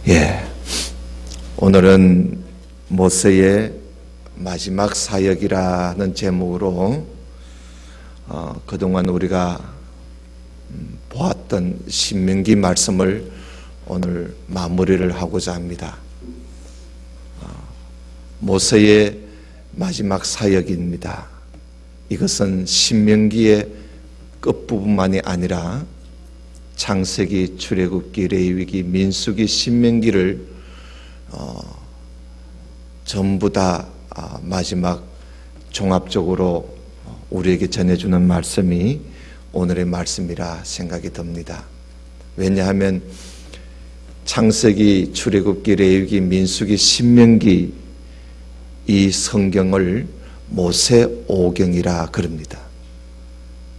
예, 오늘은 모세의 마지막 사역이라는 제목으로 그동안 우리가 보았던 신명기 말씀을 오늘 마무리를 하고자 합니다. 모세의 마지막 사역입니다. 이것은 신명기의 끝부분만이 아니라 창세기, 출애굽기, 레위기, 민수기, 신명기를 전부 다 마지막 종합적으로 우리에게 전해주는 말씀이 오늘의 말씀이라 생각이 듭니다. 왜냐하면 창세기, 출애굽기, 레위기, 민수기, 신명기 이 성경을 모세오경이라 그럽니다.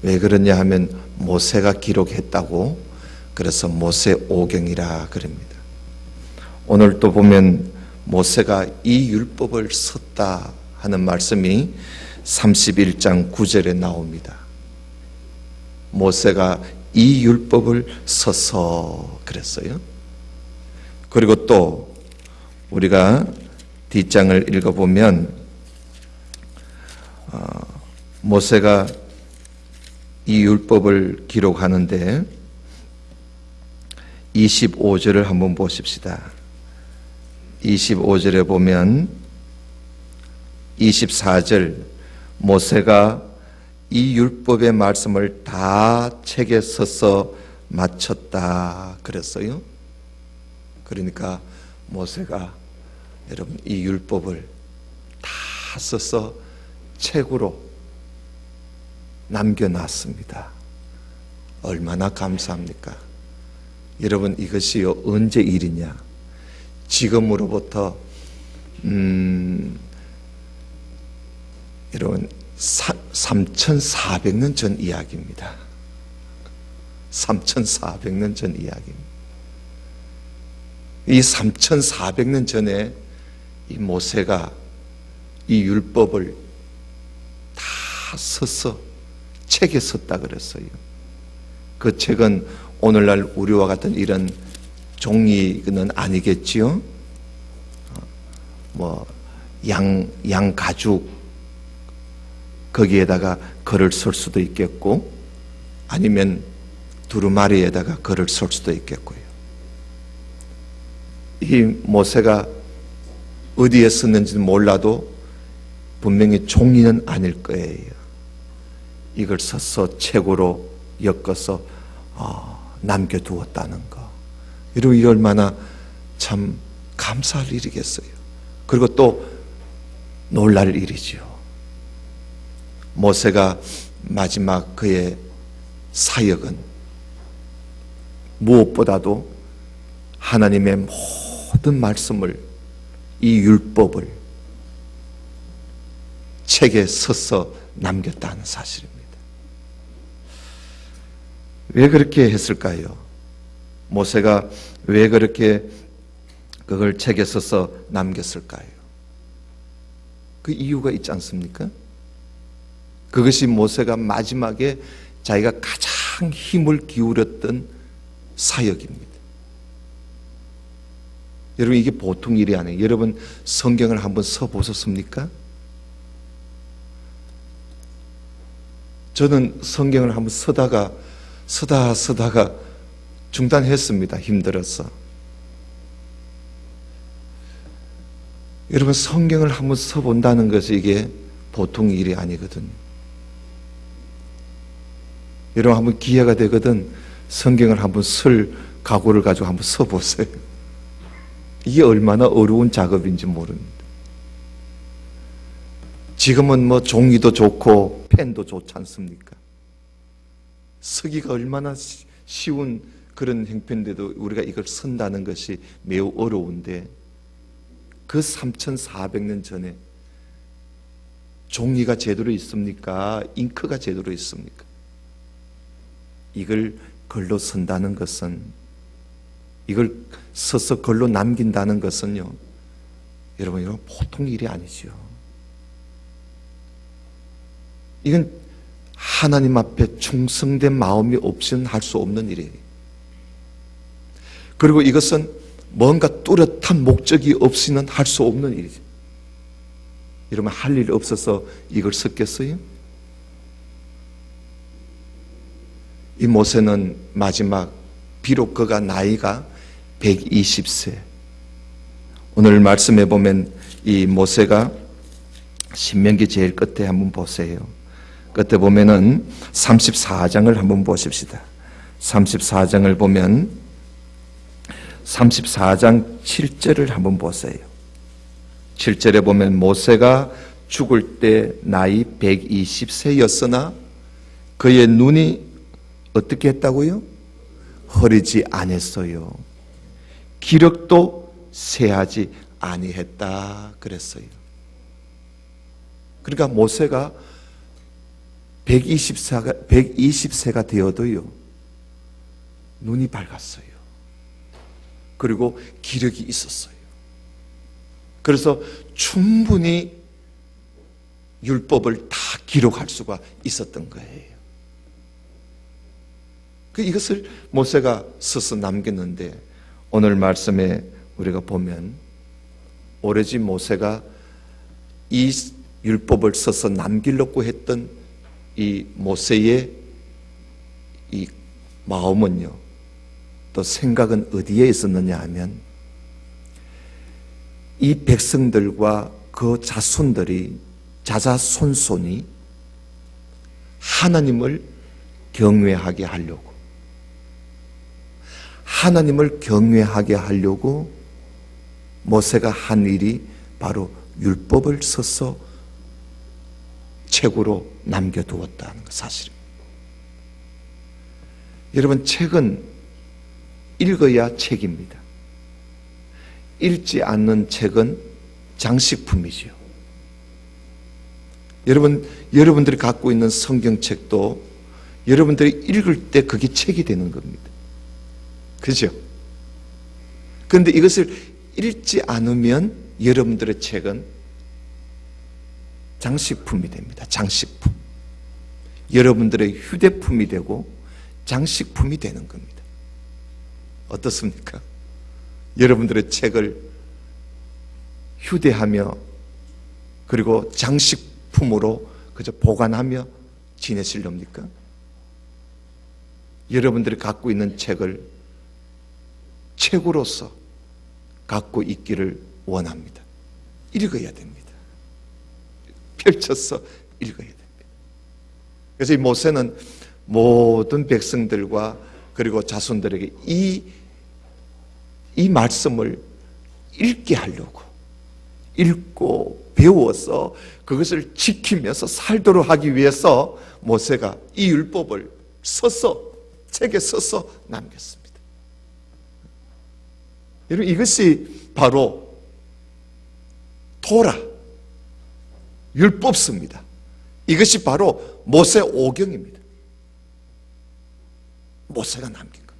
왜 그러냐 하면 모세가 기록했다고 그래서 모세오경이라 그럽니다. 오늘 또 보면 모세가 이 율법을 썼다 하는 말씀이 31장 9절에 나옵니다. 모세가 이 율법을 써서 그랬어요. 그리고 또 우리가 뒷장을 읽어보면 모세가 이 율법을 기록하는데 25절을 한번 보십시다. 25절에 보면 24절 모세가 이 율법의 말씀을 다 책에 써서 마쳤다 그랬어요. 그러니까 모세가 여러분 이 율법을 다 써서 책으로 남겨놨습니다. 얼마나 감사합니까? 여러분 이것이 언제 일이냐? 지금으로부터 여러분 3,400년 전 이야기입니다. 3,400년 전 이야기입니다. 이 3,400년 전에 이 모세가 이 율법을 다 써서 책에 썼다 그랬어요. 그 책은 오늘날 우리와 같은 이런 종이는 아니겠지요. 양 가죽 거기에다가 글을 쓸 수도 있겠고 아니면 두루마리에다가 글을 쓸 수도 있겠고요. 이 모세가 어디에 썼는지는 몰라도 분명히 종이는 아닐 거예요. 이걸 써서 책으로 엮어서 남겨두었다는 거. 여러분 이 얼마나 참 감사할 일이겠어요. 그리고 또 놀랄 일이죠. 모세가 마지막 그의 사역은 무엇보다도 하나님의 모든 말씀을 이 율법을 책에 써서 남겼다는 사실입니다. 왜 그렇게 했을까요? 모세가 왜 그렇게 그걸 책에 써서 남겼을까요? 그 이유가 있지 않습니까? 그것이 모세가 마지막에 자기가 가장 힘을 기울였던 사역입니다. 여러분 이게 보통 일이 아니에요. 여러분 성경을 한번 써보셨습니까? 저는 성경을 한번 쓰다가 중단했습니다. 힘들어서. 여러분 성경을 한번 써본다는 것이 이게 보통 일이 아니거든요. 여러분 한번 기회가 되거든 성경을 한번 쓸 각오를 가지고 한번 써보세요. 이게 얼마나 어려운 작업인지 모릅니다. 지금은 종이도 좋고 펜도 좋지 않습니까? 쓰기가 얼마나 쉬운 그런 형편인데도 우리가 이걸 쓴다는 것이 매우 어려운데 그 3,400년 전에 종이가 제대로 있습니까? 잉크가 제대로 있습니까? 이걸 글로 쓴다는 것은 이걸 써서 글로 남긴다는 것은요 여러분 이건 보통 일이 아니죠. 이건 하나님 앞에 충성된 마음이 없이는 할 수 없는 일이에요. 그리고 이것은 뭔가 뚜렷한 목적이 없이는 할 수 없는 일이죠. 여러분, 할 일 없어서 이걸 썼겠어요? 이 모세는 마지막, 비록 그가 나이가 120세, 오늘 말씀해 보면 이 모세가 신명기 제일 끝에 한번 보세요. 끝에 보면은 34장을 한번 보십시다. 34장을 보면 34장 7절을 한번 보세요. 7절에 보면 모세가 죽을 때 나이 120세였으나 그의 눈이 어떻게 했다고요? 흐리지 않았어요. 기력도 쇠하지 아니했다 그랬어요. 그러니까 모세가 120세가 되어도요, 눈이 밝았어요. 그리고 기력이 있었어요. 그래서 충분히 율법을 다 기록할 수가 있었던 거예요. 이것을 모세가 써서 남겼는데, 오늘 말씀에 우리가 보면 오로지 모세가 이 율법을 써서 남기려고 했던 이 모세의 이 마음은요, 또 생각은 어디에 있었느냐 하면, 이 백성들과 그 자손들이, 자자손손이 하나님을 경외하게 하려고, 하나님을 경외하게 하려고 모세가 한 일이 바로 율법을 써서 책으로 남겨두었다는 사실입니다. 여러분, 책은 읽어야 책입니다. 읽지 않는 책은 장식품이지요. 여러분들이 갖고 있는 성경책도 여러분들이 읽을 때 그게 책이 되는 겁니다. 그죠? 그런데 이것을 읽지 않으면 여러분들의 책은 장식품이 됩니다. 장식품. 여러분들의 휴대품이 되고 장식품이 되는 겁니다. 어떻습니까? 여러분들의 책을 휴대하며 그리고 장식품으로 그저 보관하며 지내시렵니까? 여러분들이 갖고 있는 책을 책으로서 갖고 있기를 원합니다. 읽어야 됩니다. 펼쳐서 읽어야 됩니다. 그래서 이 모세는 모든 백성들과 그리고 자손들에게 이 말씀을 읽게 하려고, 읽고 배워서 그것을 지키면서 살도록 하기 위해서 모세가 이 율법을 책에 써서 남겼습니다. 여러분, 이것이 바로 토라, 율법서입니다. 이것이 바로 모세 오경입니다. 모세가 남긴 겁니다.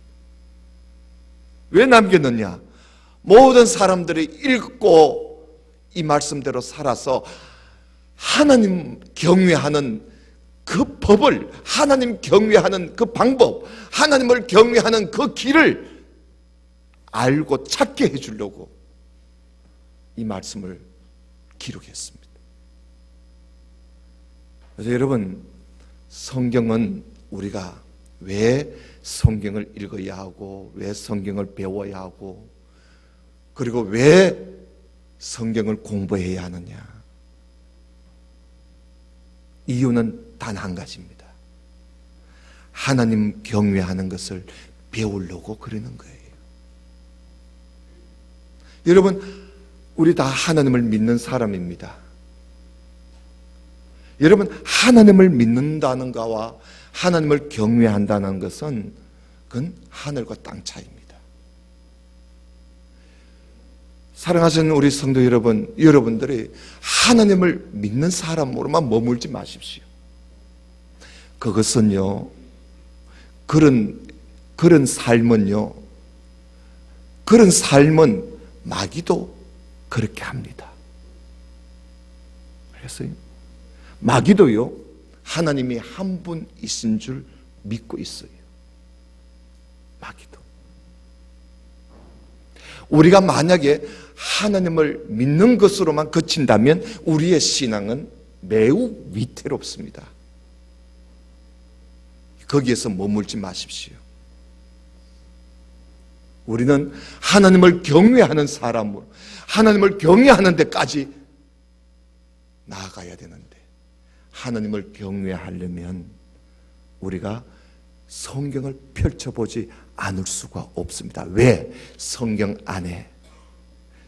왜 남겼느냐? 모든 사람들이 읽고 이 말씀대로 살아서 하나님 경외하는 그 법을, 하나님 경외하는 그 방법, 하나님을 경외하는 그 길을 알고 찾게 해주려고 이 말씀을 기록했습니다. 그래서 여러분, 성경은 우리가 왜 성경을 읽어야 하고, 왜 성경을 배워야 하고, 그리고 왜 성경을 공부해야 하느냐? 이유는 단 한 가지입니다. 하나님 경외하는 것을 배우려고 그러는 거예요. 여러분, 우리 다 하나님을 믿는 사람입니다. 여러분, 하나님을 믿는다는 것과 하나님을 경외한다는 것은 그건 하늘과 땅 차이입니다. 사랑하시는 우리 성도 여러분, 여러분들이 하나님을 믿는 사람으로만 머물지 마십시오. 그것은요, 그런 삶은 마귀도 그렇게 합니다. 알겠어요? 마귀도요, 하나님이 한 분 있은 줄 믿고 있어요. 마귀도. 우리가 만약에 하나님을 믿는 것으로만 그친다면 우리의 신앙은 매우 위태롭습니다. 거기에서 머물지 마십시오. 우리는 하나님을 경외하는 사람으로 하나님을 경외하는 데까지 나아가야 되는데, 하나님을 경외하려면 우리가 성경을 펼쳐보지 않을 수가 없습니다. 왜? 성경 안에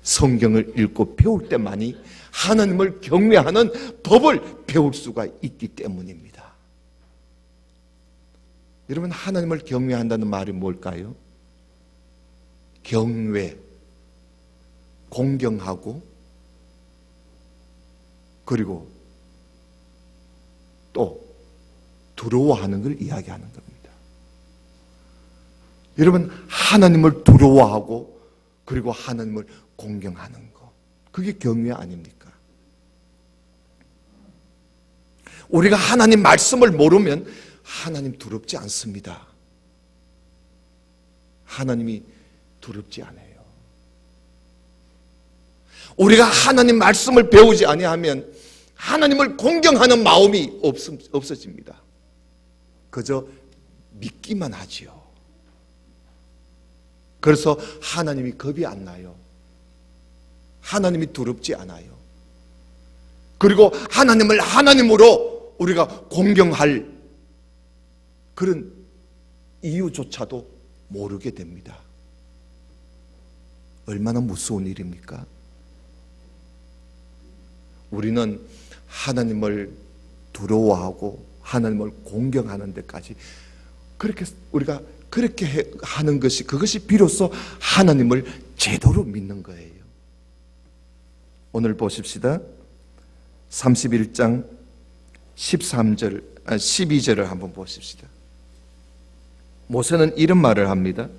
성경을 읽고 배울 때만이 하나님을 경외하는 법을 배울 수가 있기 때문입니다. 여러분, 하나님을 경외한다는 말이 뭘까요? 경외, 공경하고, 그리고 또 두려워하는 걸 이야기하는 겁니다. 여러분, 하나님을 두려워하고 그리고 하나님을 공경하는 거, 그게 경외 아닙니까? 우리가 하나님 말씀을 모르면 하나님 두렵지 않습니다. 하나님이 두렵지 않아요. 우리가 하나님 말씀을 배우지 아니하면 하나님을 공경하는 마음이 없어집니다. 그저 믿기만 하지요. 그래서 하나님이 겁이 안 나요. 하나님이 두렵지 않아요. 그리고 하나님을 하나님으로 우리가 공경할 그런 이유조차도 모르게 됩니다. 얼마나 무서운 일입니까? 우리는 하나님을 두려워하고 하나님을 공경하는 데까지 우리가 그렇게 하는 것이, 그것이 비로소 하나님을 제대로 믿는 거예요. 오늘 보십시다. 31장 12절을 한번 보십시다. 모세는 이런 말을 합니다.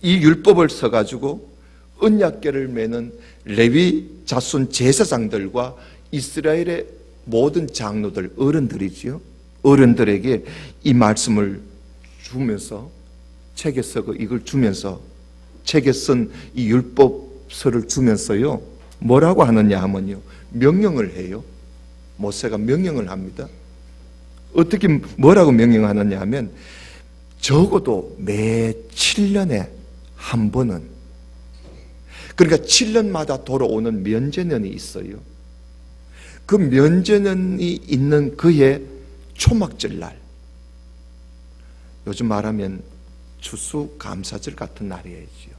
이 율법을 써가지고 언약궤를 매는 레위 자손 제사장들과 이스라엘의 모든 장로들, 어른들이지요. 어른들에게 이 말씀을 주면서, 책에 써고 이걸 주면서, 책에 쓴 이 율법서를 주면서요, 뭐라고 하느냐 하면요, 명령을 해요. 모세가 명령을 합니다. 어떻게, 뭐라고 명령하느냐 하면, 적어도 매 7년에 한 번은, 그러니까 7년마다 돌아오는 면제년이 있어요. 그 면제년이 있는 그해 초막절날, 요즘 말하면 추수감사절 같은 날이지요.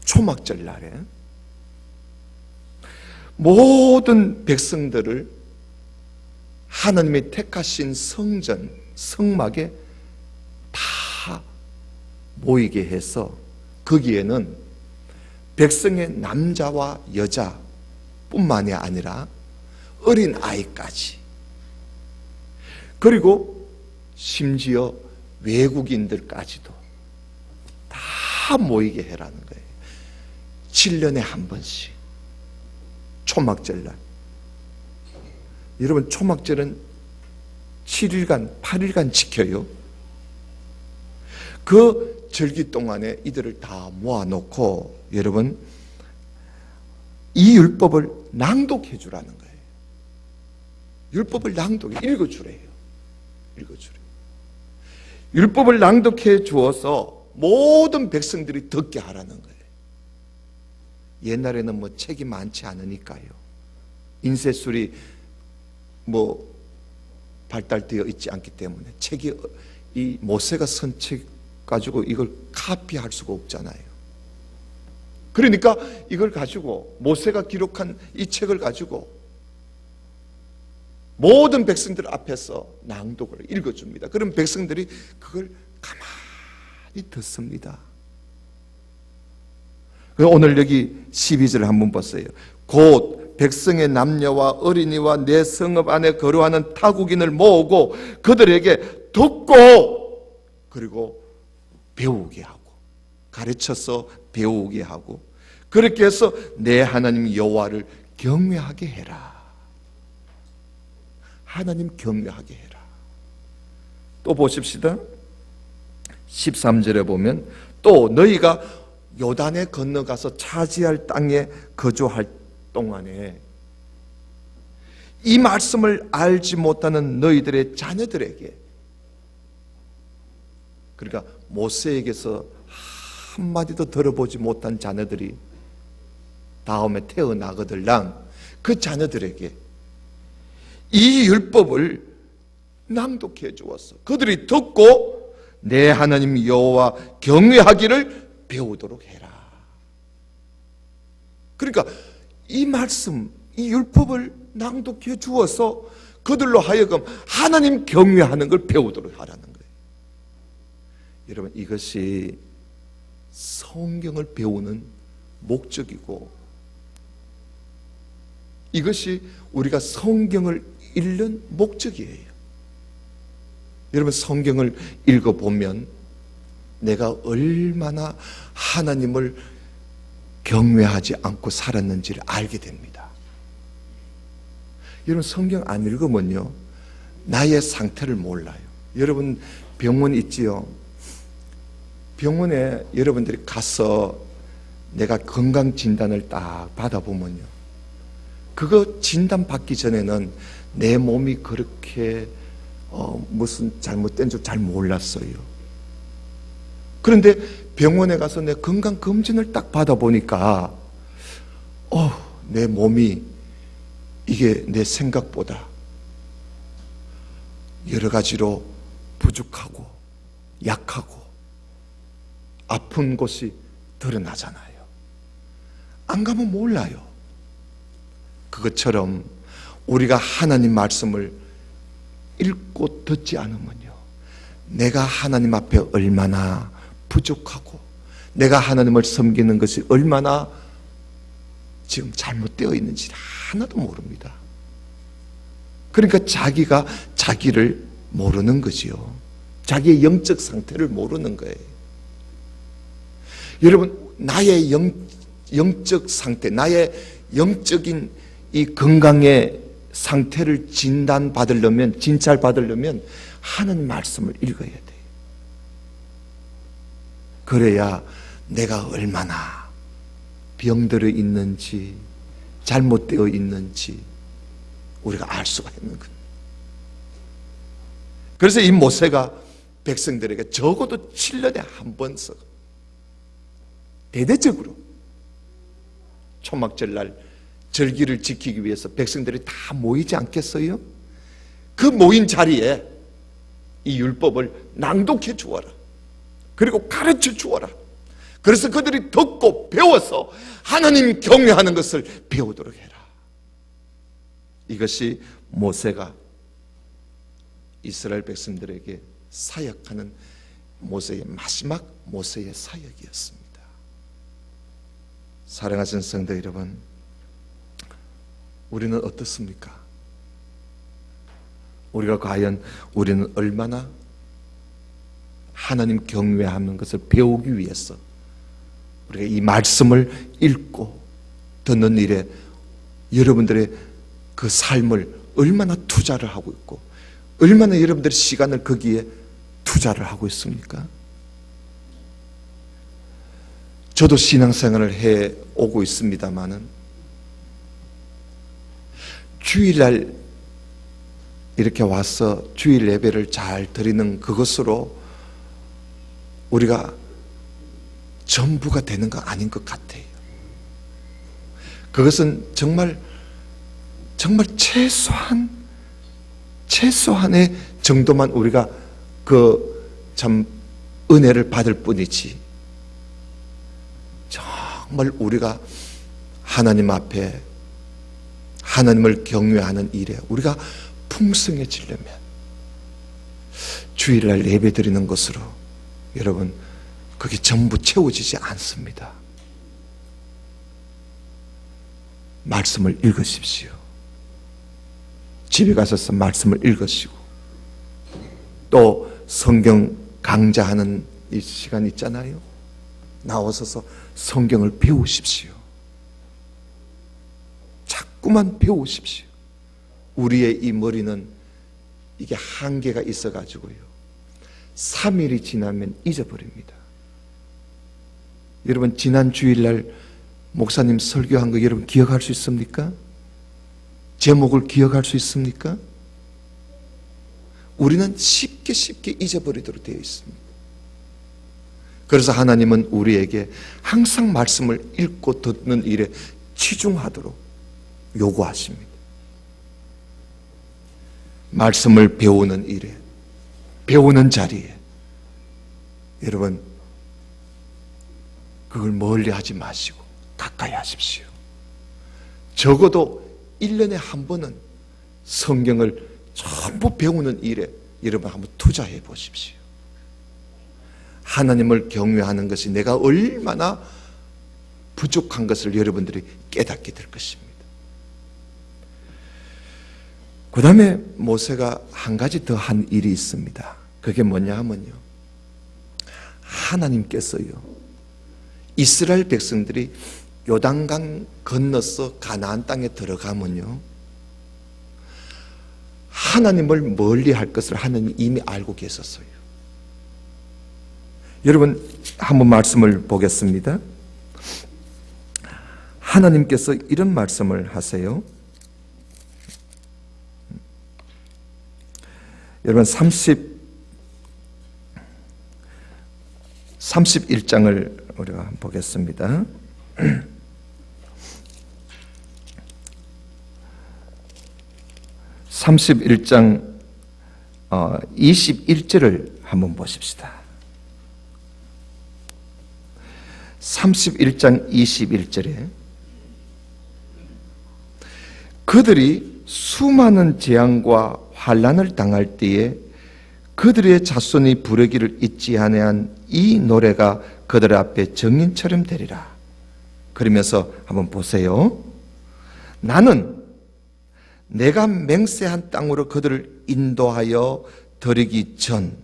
초막절날에 모든 백성들을 하나님이 택하신 성전, 성막에 다 모이게 해서 거기에는 백성의 남자와 여자뿐만이 아니라 어린 아이까지, 그리고 심지어 외국인들까지도 다 모이게 해라는 거예요. 7년에 한 번씩 초막절날. 여러분, 초막절은 7일간 8일간 지켜요. 그 절기 동안에 이들을 다 모아놓고 여러분 이 율법을 낭독해 주라는 거예요. 율법을 낭독해, 읽어주래요. 읽어주래요. 율법을 낭독해 주어서 모든 백성들이 듣게 하라는 거예요. 옛날에는 뭐 책이 많지 않으니까요. 인쇄술이 뭐 발달되어 있지 않기 때문에 책이, 이 모세가 쓴 책 가지고 이걸 카피할 수가 없잖아요. 그러니까 이걸 가지고, 모세가 기록한 이 책을 가지고 모든 백성들 앞에서 낭독을 읽어줍니다. 그럼 백성들이 그걸 가만히 듣습니다. 오늘 여기 12절을 한번 보세요. 곧 백성의 남녀와 어린이와 내 성읍 안에 거류하는 타국인을 모으고 그들에게 듣고 그리고 배우게 하고, 가르쳐서 배우게 하고, 그렇게 해서 내 하나님 여호와를 경외하게 해라. 하나님 경외하게 해라. 또 보십시다. 13절에 보면 또 너희가 요단에 건너가서 차지할 땅에 거주할 동안에 이 말씀을 알지 못하는 너희들의 자녀들에게, 그러니까 모세에게서 한마디도 들어보지 못한 자녀들이 다음에 태어나거들랑 그 자녀들에게 이 율법을 낭독해 주었어. 그들이 듣고 내 하나님 여호와 경외하기를 배우도록 해라. 그러니까 이 말씀, 이 율법을 낭독해 주어서 그들로 하여금 하나님 경외하는 걸 배우도록 하라는 거예요. 여러분, 이것이 성경을 배우는 목적이고, 이것이 우리가 성경을 읽는 목적이에요. 여러분, 성경을 읽어보면 내가 얼마나 하나님을 경외하지 않고 살았는지를 알게 됩니다. 여러분, 성경 안 읽으면요, 나의 상태를 몰라요. 여러분, 병원 있지요? 병원에 여러분들이 가서 내가 건강 진단을 딱 받아보면요, 그거 진단 받기 전에는 내 몸이 그렇게 무슨 잘못된 줄 잘 몰랐어요. 그런데 병원에 가서 내 건강 검진을 딱 받아보니까 내 몸이 이게 내 생각보다 여러 가지로 부족하고 약하고 아픈 곳이 드러나잖아요. 안 가면 몰라요. 그것처럼 우리가 하나님 말씀을 읽고 듣지 않으면요, 내가 하나님 앞에 얼마나 부족하고 내가 하나님을 섬기는 것이 얼마나 지금 잘못되어 있는지 하나도 모릅니다. 그러니까 자기가 자기를 모르는 거지요. 자기의 영적 상태를 모르는 거예요. 여러분, 나의 영적 상태, 나의 영적인 이 건강의 상태를 진단받으려면, 진찰받으려면 하나님 말씀을 읽어야 돼요. 그래야 내가 얼마나 병들어 있는지, 잘못되어 있는지 우리가 알 수가 있는 거예요. 그래서 이 모세가 백성들에게 적어도 7년에 한 번씩 대대적으로 초막절날 절기를 지키기 위해서 백성들이 다 모이지 않겠어요? 그 모인 자리에 이 율법을 낭독해 주어라. 그리고 가르쳐 주어라. 그래서 그들이 듣고 배워서 하나님 경외하는 것을 배우도록 해라. 이것이 모세가 이스라엘 백성들에게 사역하는 모세의 마지막 모세의 사역이었습니다. 사랑하신 성도 여러분, 우리는 어떻습니까? 우리가 과연 우리는 얼마나 하나님 경외하는 것을 배우기 위해서 우리가 이 말씀을 읽고 듣는 일에 여러분들의 그 삶을 얼마나 투자를 하고 있고 얼마나 여러분들의 시간을 거기에 투자를 하고 있습니까? 저도 신앙생활을 해 오고 있습니다마는 주일날 이렇게 와서 주일 예배를 잘 드리는 그것으로 우리가 전부가 되는 거 아닌 것 같아요. 그것은 정말 최소한의 정도만 우리가 참 은혜를 받을 뿐이지, 정말 우리가 하나님 앞에 하나님을 경외하는 일에 우리가 풍성해지려면 주일날 예배 드리는 것으로 여러분 그게 전부 채워지지 않습니다. 말씀을 읽으십시오. 집에 가셔서 말씀을 읽으시고 또 성경 강좌하는 이 시간 있잖아요. 나오셔서 성경을 배우십시오. 자꾸만 배우십시오. 우리의 이 머리는 이게 한계가 있어가지고요, 3일이 지나면 잊어버립니다. 여러분 지난 주일날 목사님 설교한 거 여러분 기억할 수 있습니까? 제목을 기억할 수 있습니까? 우리는 쉽게 잊어버리도록 되어 있습니다. 그래서 하나님은 우리에게 항상 말씀을 읽고 듣는 일에 치중하도록 요구하십니다. 말씀을 배우는 일에, 배우는 자리에 여러분 그걸 멀리 하지 마시고 가까이 하십시오. 적어도 1년에 한 번은 성경을 전부 배우는 일에 여러분 한번 투자해 보십시오. 하나님을 경외하는 것이 내가 얼마나 부족한 것을 여러분들이 깨닫게 될 것입니다. 그 다음에 모세가 한 가지 더 한 일이 있습니다. 그게 뭐냐 하면요, 하나님께서요 이스라엘 백성들이 요단강 건너서 가나안 땅에 들어가면요 하나님을 멀리 할 것을 하나님이 이미 알고 계셨어요. 여러분 한번 말씀을 보겠습니다. 하나님께서 이런 말씀을 하세요. 여러분 31장을 우리가 한번 보겠습니다. 31장 21절을 한번 보십시다. 31장 21절에 그들이 수많은 재앙과 환난을 당할 때에 그들의 자손이 부르기를 잊지 아니한 이 노래가 그들 앞에 정인처럼 되리라. 그러면서 한번 보세요. 나는 내가 맹세한 땅으로 그들을 인도하여 드리기 전,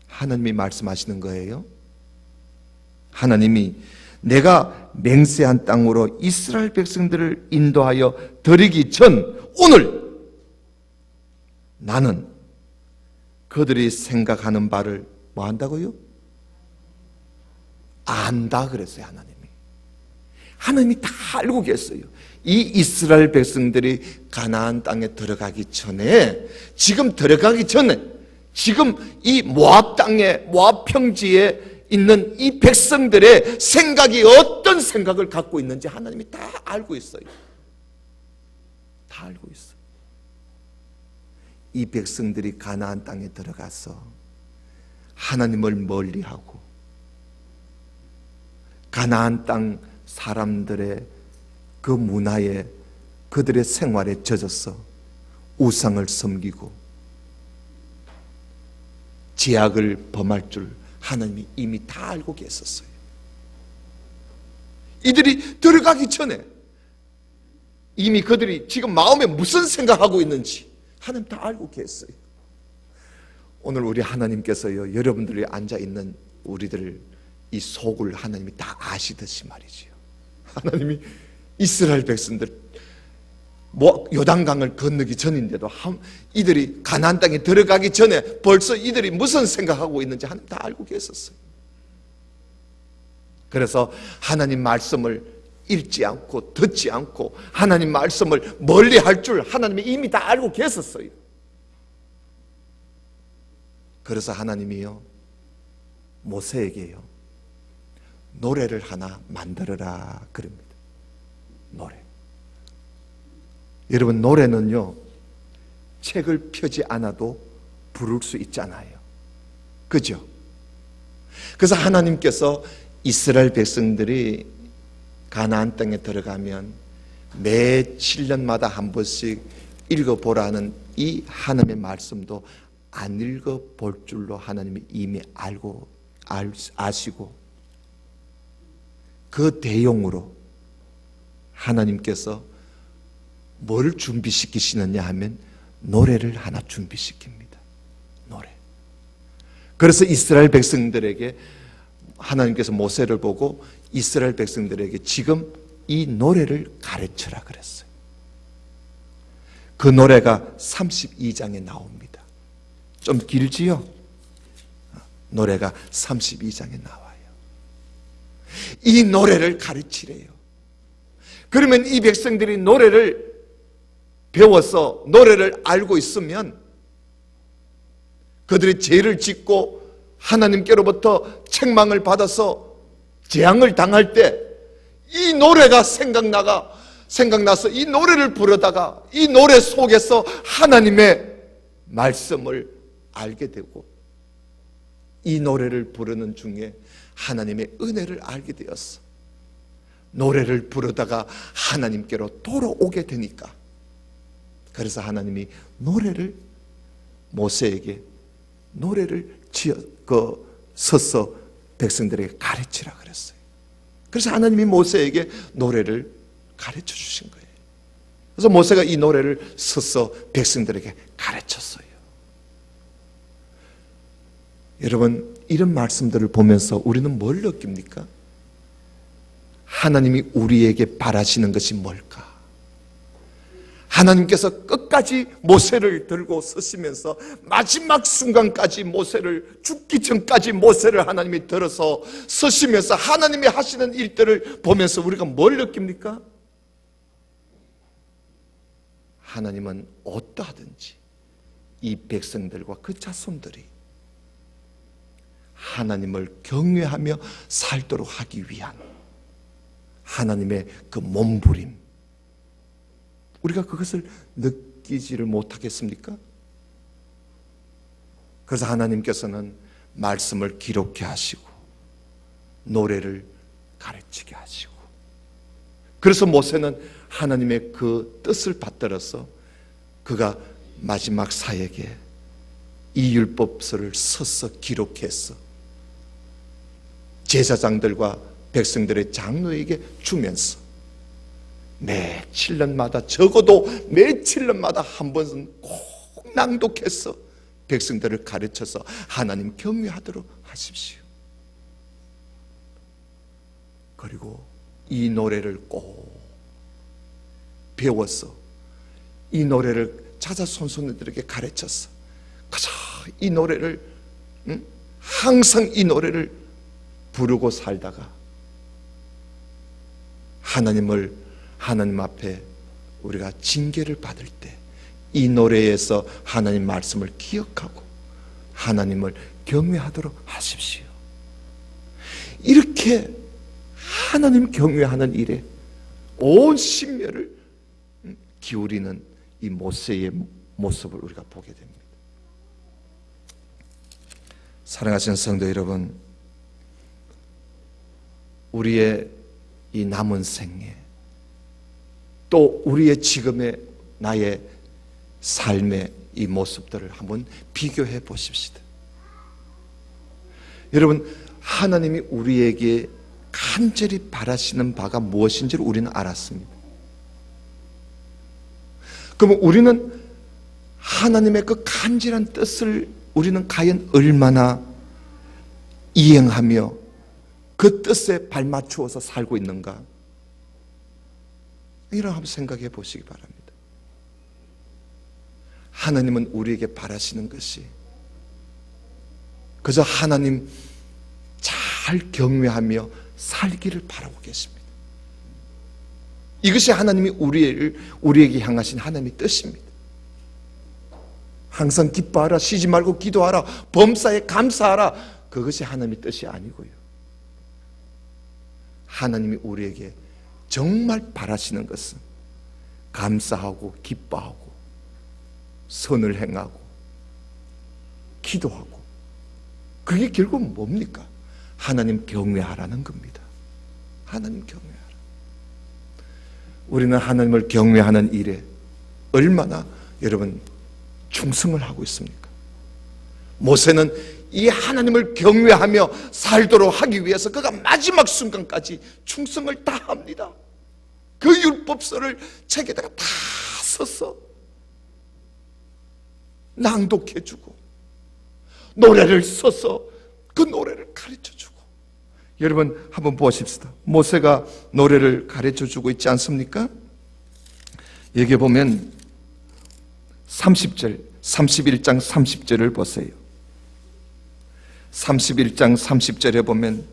하나님이 말씀하시는 거예요. 하나님이 내가 맹세한 땅으로 이스라엘 백성들을 인도하여 드리기 전 오늘 나는 그들이 생각하는 바를 뭐 한다고요? 안다 그랬어요. 하나님이 다 알고 계세요. 이 이스라엘 백성들이 가나안 땅에 들어가기 전에, 지금 들어가기 전에, 지금 이 모압 땅에, 모압 평지에 있는 이 백성들의 생각이 어떤 생각을 갖고 있는지 하나님이 다 알고 있어요. 다 알고 있어요. 이 백성들이 가나안 땅에 들어가서 하나님을 멀리하고 가나안 땅 사람들의 그 문화에, 그들의 생활에 젖어서 우상을 섬기고 죄악을 범할 줄 하나님이 이미 다 알고 계셨어요. 이들이 들어가기 전에 이미 그들이 지금 마음에 무슨 생각하고 있는지 하나님 다 알고 계셨어요. 오늘 우리 하나님께서요 여러분들이 앉아있는 우리들 이 속을 하나님이 다 아시듯이 말이지요. 하나님이 이스라엘 백성들 요단강을 건너기 전인데도 이들이 가나안 땅에 들어가기 전에 벌써 이들이 무슨 생각하고 있는지 하나님 다 알고 계셨어요. 그래서 하나님 말씀을 읽지 않고 듣지 않고 하나님 말씀을 멀리 할 줄 하나님이 이미 다 알고 계셨어요. 그래서 하나님이요 모세에게요 노래를 하나 만들어라 그럽니다. 노래. 여러분 노래는요 책을 펴지 않아도 부를 수 있잖아요. 그죠? 그래서 하나님께서 이스라엘 백성들이 가나안 땅에 들어가면 매 7년마다 한 번씩 읽어보라는 이 하나님의 말씀도 안 읽어볼 줄로 하나님이 이미 아시고 그 대용으로 하나님께서 뭘 준비시키시느냐 하면 노래를 하나 준비시킵니다. 노래. 그래서 이스라엘 백성들에게 하나님께서 모세를 보고 이스라엘 백성들에게 지금 이 노래를 가르쳐라 그랬어요. 그 노래가 32장에 나옵니다. 좀 길지요? 노래가 32장에 나와요. 이 노래를 가르치래요. 그러면 이 백성들이 노래를 배워서 노래를 알고 있으면 그들이 죄를 짓고 하나님께로부터 책망을 받아서 재앙을 당할 때 이 노래가 생각나서 이 노래를 부르다가 이 노래 속에서 하나님의 말씀을 알게 되고 이 노래를 부르는 중에 하나님의 은혜를 알게 되었어. 노래를 부르다가 하나님께로 돌아오게 되니까, 그래서 하나님이 모세에게 노래를 서서 백성들에게 가르치라 그랬어요. 그래서 하나님이 모세에게 노래를 가르쳐 주신 거예요. 그래서 모세가 이 노래를 서서 백성들에게 가르쳤어요. 여러분, 이런 말씀들을 보면서 우리는 뭘 느낍니까? 하나님이 우리에게 바라시는 것이 뭘까? 하나님께서 끝까지 모세를 들고 서시면서 마지막 순간까지 죽기 전까지 모세를 하나님이 들어서 서시면서 하나님이 하시는 일들을 보면서 우리가 뭘 느낍니까? 하나님은 어떠하든지 이 백성들과 그 자손들이 하나님을 경외하며 살도록 하기 위한 하나님의 그 몸부림, 우리가 그것을 느끼지를 못하겠습니까? 그래서 하나님께서는 말씀을 기록해 하시고 노래를 가르치게 하시고, 그래서 모세는 하나님의 그 뜻을 받들어서 그가 마지막 사역에 이 율법서를 서서 기록해서 제사장들과 백성들의 장로에게 주면서 매 7년마다, 적어도 매 7년마다 한 번은 꼭 낭독해서 백성들을 가르쳐서 하나님 경외하도록 하십시오. 그리고 이 노래를 꼭 배워서 이 노래를 자자손손들에게 가르쳐서 그저 이 노래를 항상 이 노래를 부르고 살다가 하나님 앞에 우리가 징계를 받을 때 이 노래에서 하나님 말씀을 기억하고 하나님을 경외하도록 하십시오. 이렇게 하나님 경외하는 일에 온 심혈을 기울이는 이 모세의 모습을 우리가 보게 됩니다. 사랑하시는 성도 여러분, 우리의 이 남은 생에 또 우리의 지금의 나의 삶의 이 모습들을 한번 비교해 보십시다. 여러분, 하나님이 우리에게 간절히 바라시는 바가 무엇인지를 우리는 알았습니다. 그러면 우리는 하나님의 그 간절한 뜻을 우리는 과연 얼마나 이행하며 그 뜻에 발맞추어서 살고 있는가? 이런 한번 생각해 보시기 바랍니다. 하나님은 우리에게 바라시는 것이 그저 하나님 잘 경외하며 살기를 바라고 계십니다. 이것이 하나님이 우리에게 향하신 하나님의 뜻입니다. 항상 기뻐하라, 쉬지 말고 기도하라, 범사에 감사하라, 그것이 하나님의 뜻이 아니고요. 하나님이 우리에게 정말 바라시는 것은 감사하고 기뻐하고 선을 행하고 기도하고, 그게 결국은 뭡니까? 하나님 경외하라는 겁니다. 하나님 경외하라. 우리는 하나님을 경외하는 일에 얼마나 여러분 충성을 하고 있습니까? 모세는 이 하나님을 경외하며 살도록 하기 위해서 그가 마지막 순간까지 충성을 다합니다. 그 율법서를 책에다가 다 써서 낭독해주고 노래를 써서 그 노래를 가르쳐주고. 여러분 한번 보십시다. 모세가 노래를 가르쳐주고 있지 않습니까? 여기 보면 30절, 31장 30절을 보세요. 31장 30절에 보면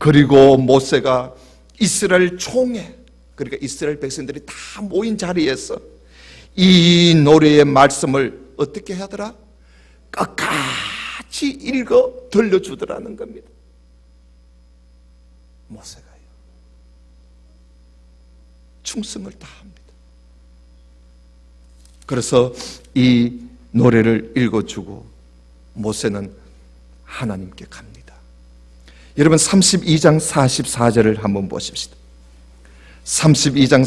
그리고 모세가 이스라엘 총회, 그러니까 이스라엘 백성들이 다 모인 자리에서 이 노래의 말씀을 어떻게 하더라? 끝까지 읽어 들려주더라는 겁니다. 모세가요, 충성을 다합니다. 그래서 이 노래를 읽어주고 모세는 하나님께 갑니다. 여러분 32장 44절을 한번 보십시다. 32장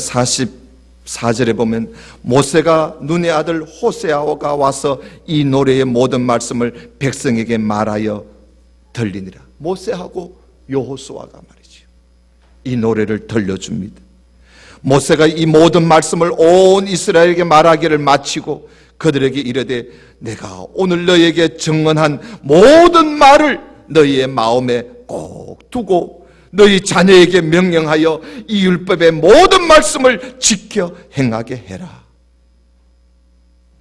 44절에 보면 모세가 눈의 아들 호세아가 와서 이 노래의 모든 말씀을 백성에게 말하여 들리니라. 모세하고 여호수아가 말이죠, 이 노래를 들려줍니다. 모세가 이 모든 말씀을 온 이스라엘에게 말하기를 마치고 그들에게 이르되 내가 오늘 너희에게 증언한 모든 말을 너희의 마음에 꼭 두고 너희 자녀에게 명령하여 이 율법의 모든 말씀을 지켜 행하게 해라.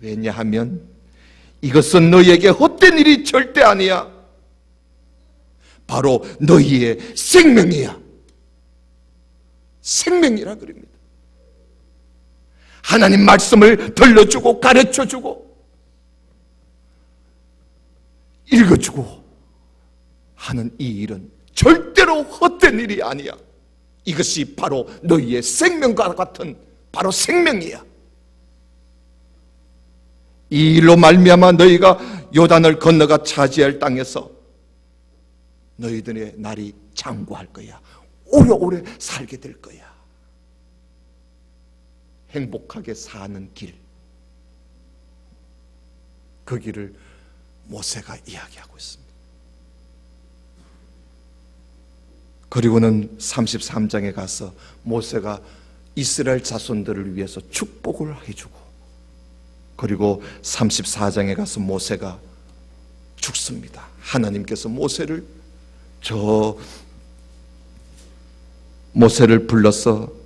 왜냐하면 이것은 너희에게 헛된 일이 절대 아니야. 바로 너희의 생명이야. 생명이라 그럽니다. 하나님 말씀을 들려주고 가르쳐주고 읽어주고 하는 이 일은 절대로 헛된 일이 아니야. 이것이 바로 너희의 생명과 같은 바로 생명이야. 이 일로 말미암아 너희가 요단을 건너가 차지할 땅에서 너희들의 날이 장구할 거야. 오래오래 살게 될 거야. 행복하게 사는 길, 그 길을 모세가 이야기하고 있습니다. 그리고는 33장에 가서 모세가 이스라엘 자손들을 위해서 축복을 해주고, 그리고 34장에 가서 모세가 죽습니다. 하나님께서 모세를 불러서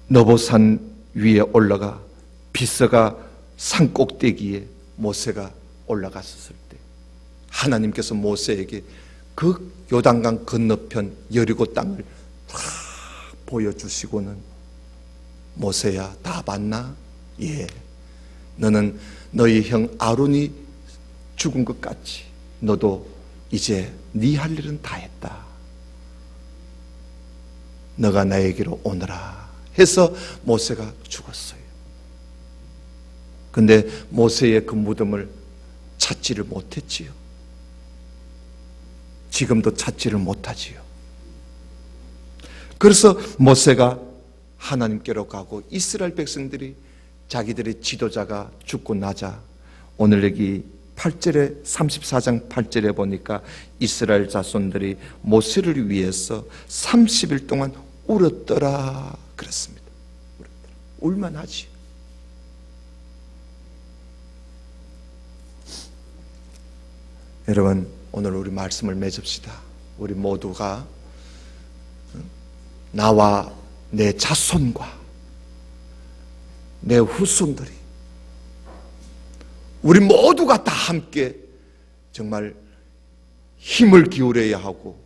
너보산 위에 올라가 비스가 산 꼭대기에 모세가 올라갔었을 때 하나님께서 모세에게 그 요단강 건너편 여리고 땅을 다 보여주시고는 모세야, 다 봤나? 예. 너는 너희 형 아론이 죽은 것 같이 너도 이제 네 할 일은 다 했다. 너가 나에게로 오너라 해서 모세가 죽었어요. 근데 모세의 그 무덤을 찾지를 못했지요. 지금도 찾지를 못하지요. 그래서 모세가 하나님께로 가고 이스라엘 백성들이 자기들의 지도자가 죽고 나자 오늘 여기 8절에 34장 8절에 보니까 이스라엘 자손들이 모세를 위해서 30일 동안 울었더라 그랬습니다. 울만하지. 여러분, 오늘 우리 말씀을 맺읍시다. 우리 모두가 나와 내 자손과 내 후손들이 우리 모두가 다 함께 정말 힘을 기울여야 하고,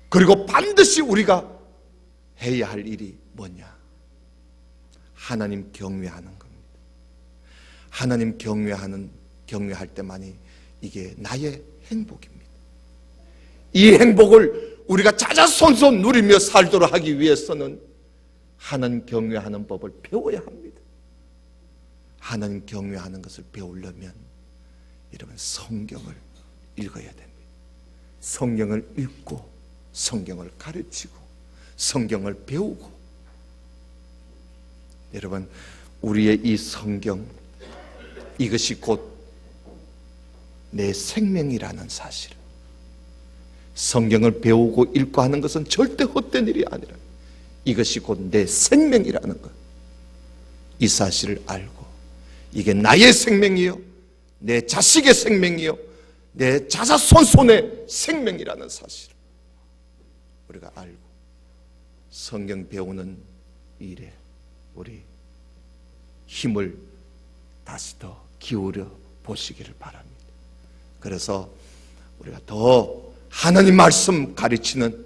그리고 반드시 우리가 해야 할 일이 뭐냐? 하나님 경외하는 겁니다. 하나님 경외할 때만이 이게 나의 행복입니다. 이 행복을 우리가 자자손손 누리며 살도록 하기 위해서는 하나님 경외하는 법을 배워야 합니다. 하나님 경외하는 것을 배우려면 여러분 성경을 읽어야 됩니다. 성경을 읽고 성경을 가르치고 성경을 배우고, 여러분 우리의 이 성경, 이것이 곧 내 생명이라는 사실, 성경을 배우고 읽고 하는 것은 절대 헛된 일이 아니라 이것이 곧 내 생명이라는 것, 이 사실을 알고 이게 나의 생명이요, 내 자식의 생명이요, 내 자자손손의 생명이라는 사실을 우리가 알고 성경 배우는 일에 우리 힘을 다시 더 기울여 보시기를 바랍니다. 그래서 우리가 더 하나님 말씀 가르치는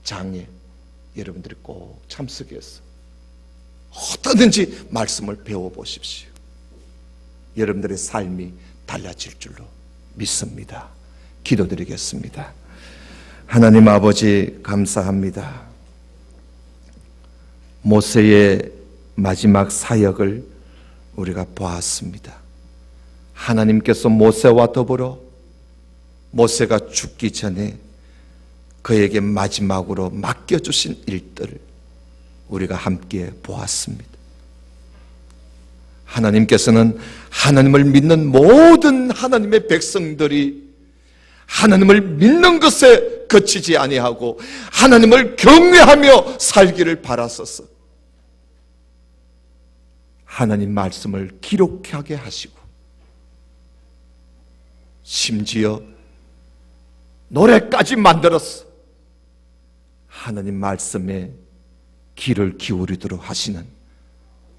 장에 여러분들이 꼭 참석해서 어떠든지 말씀을 배워보십시오. 여러분들의 삶이 달라질 줄로 믿습니다. 기도드리겠습니다. 하나님 아버지 감사합니다. 모세의 마지막 사역을 우리가 보았습니다. 하나님께서 모세와 더불어 모세가 죽기 전에 그에게 마지막으로 맡겨주신 일들을 우리가 함께 보았습니다. 하나님께서는 하나님을 믿는 모든 하나님의 백성들이 하나님을 믿는 것에 그치지 아니하고 하나님을 경외하며 살기를 바라소서. 하나님 말씀을 기록하게 하시고 심지어 노래까지 만들어서 하나님 말씀에 귀를 기울이도록 하시는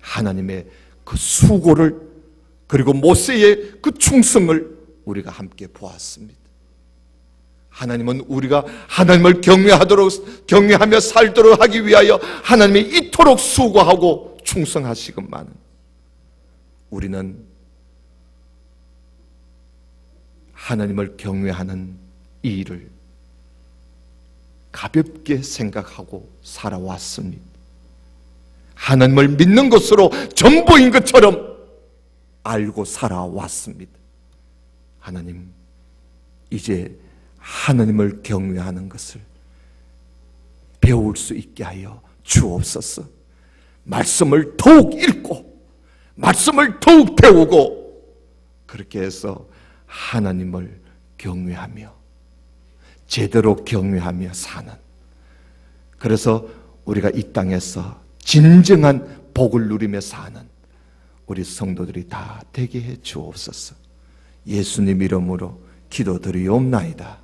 하나님의 그 수고를, 그리고 모세의 그 충성을 우리가 함께 보았습니다. 하나님은 우리가 하나님을 경외하며 살도록 하기 위하여 하나님이 이토록 수고하고 충성하시건만 우리는 하나님을 경외하는 이 일을 가볍게 생각하고 살아왔습니다. 하나님을 믿는 것으로 전부인 것처럼 알고 살아왔습니다. 하나님, 이제 하나님을 경외하는 것을 배울 수 있게 하여 주옵소서. 말씀을 더욱 읽고 말씀을 더욱 배우고 그렇게 해서 하나님을 경외하며 제대로 경외하며 사는, 그래서 우리가 이 땅에서 진정한 복을 누리며 사는 우리 성도들이 다 되게 해 주옵소서. 예수님 이름으로 기도드리옵나이다.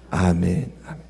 아멘. 아멘.